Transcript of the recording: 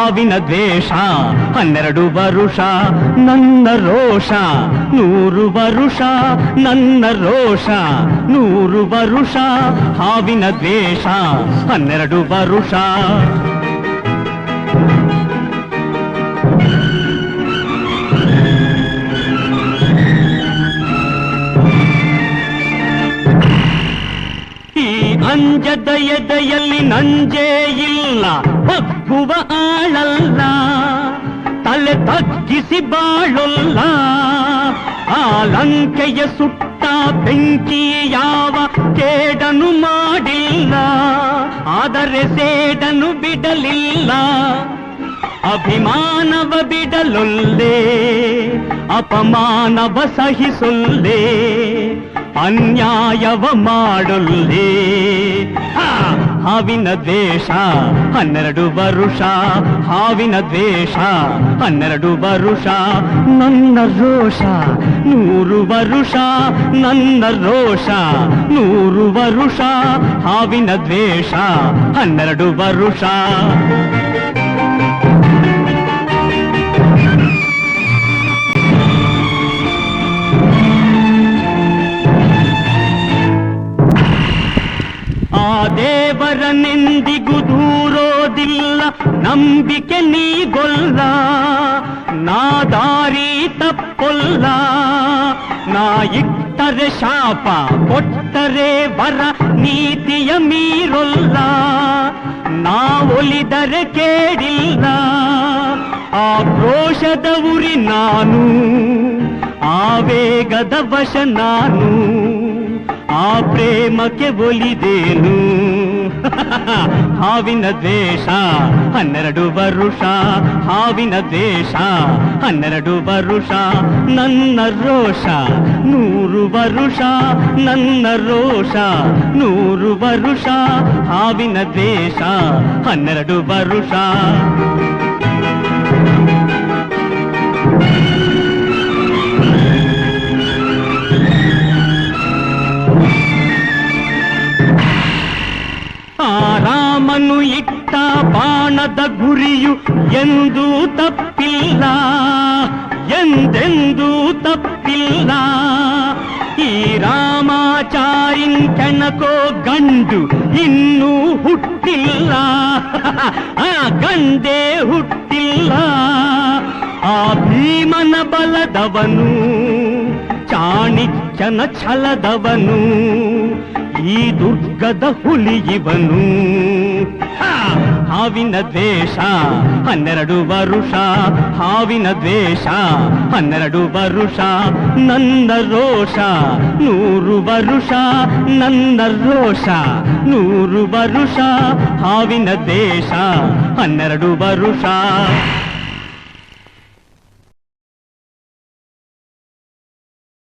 ಹಾವಿನ ದ್ವೇಷ 12 ವರುಷ ನನ್ನ ರೋಷ 100 ವರುಷ ನನ್ನ ರೋಷ 100 ವರುಷ ಹಾವಿನ ದ್ವೇಷ 12 ವರುಷ ಅಂಜದ ಎದೆಯಲ್ಲಿ ನಂಜೇ ಇಲ್ಲ ಬಗ್ಗುವ ಆಳಲ್ಲ ತಲೆ ತಗ್ಗಿಸಿ ಬಾಳೊಲ್ಲ ಆ ಲಂಕೆಯ ಸುಟ್ಟ ಬೆಂಕಿ ಯಾವ ಕೇಡನು ಮಾಡಿಲ್ಲ ಆದರೆ ಸೇಡನು ಬಿಡಲಿಲ್ಲ ಅಭಿಮಾನವ ಬಿಡಲೊಲ್ಲೆ ಅಪಮಾನವ ಸಹಿಸೊಲ್ಲೆ ಅನ್ಯಾಯವ ಮಾಡೊಲ್ಲೆ ಹಾವಿನ ದ್ವೇಷ 12 ವರುಷ ಹಾವಿನ ದ್ವೇಷ 12 ವರುಷ ನನ್ನ ರೋಷ 100 ವರುಷ ನನ್ನ ರೋಷ 100 ವರುಷ ಹಾವಿನ ದ್ವೇಷ 12 ವರುಷ ಆ ದೇವರನೆಂದಿಗೂ ದೂರೋದಿಲ್ಲ ನಂಬಿಕೆ ನೀಗೊಲ್ಲ ನಾ ದಾರಿ ತಪ್ಪೊಲ್ಲ ನಾ ಇಟ್ಟರೆ ಶಾಪ ಕೊಟ್ಟರೆ ವರ ನೀತಿಯ ಮೀರೊಲ್ಲ ನಾ ಒಲಿದರೆ ಕೇಳಿಲ್ಲ ಆ ಕ್ರೋಶದ ಉರಿ ನಾನು ಆವೇಗದ ವಶ ನಾನು ಆ ಪ್ರೇಮಕ್ಕೆ ಒಲಿದೇನು ಹಾವಿನ ದ್ವೇಷ 12 ವರುಷ ಹಾವಿನ ದ್ವೇಷ 12 ವರುಷ ನನ್ನ ರೋಷ 100 ವರುಷ ನನ್ನ ರೋಷ 100 ವರುಷ ಹಾವಿನ ದ್ವೇಷ 12 ವರುಷ ರಾಮನು ಇಟ್ಟ ಬಾಣದ ಗುರಿಯು ಎಂದೂ ತಪ್ಪಿಲ್ಲ ಎಂದೆಂದೂ ತಪ್ಪಿಲ್ಲ ಈ ರಾಮಾಚಾರಿನ್ ಕೆಣಕೋ ಗಂಡು ಇನ್ನೂ ಹುಟ್ಟಿಲ್ಲ ಆ ಗಂಡೇ ಹುಟ್ಟಿಲ್ಲ ಆ ಭೀಮನ ಬಲದವನು ಚಾಣಕ್ಯನ ಛಲದವನು ಈ ದುರ್ಗದ ಹುಲಿಯವನು ಹಾವಿನ ದ್ವೇಷ 12 ವರುಷ ಹಾವಿನ ದ್ವೇಷ 12 ವರುಷ ನನ್ನ ರೋಷ 100 ವರುಷ ನನ್ನ ರೋಷ 100 ವರುಷ ಹಾವಿನ ದ್ವೇಷ 12 ವರುಷ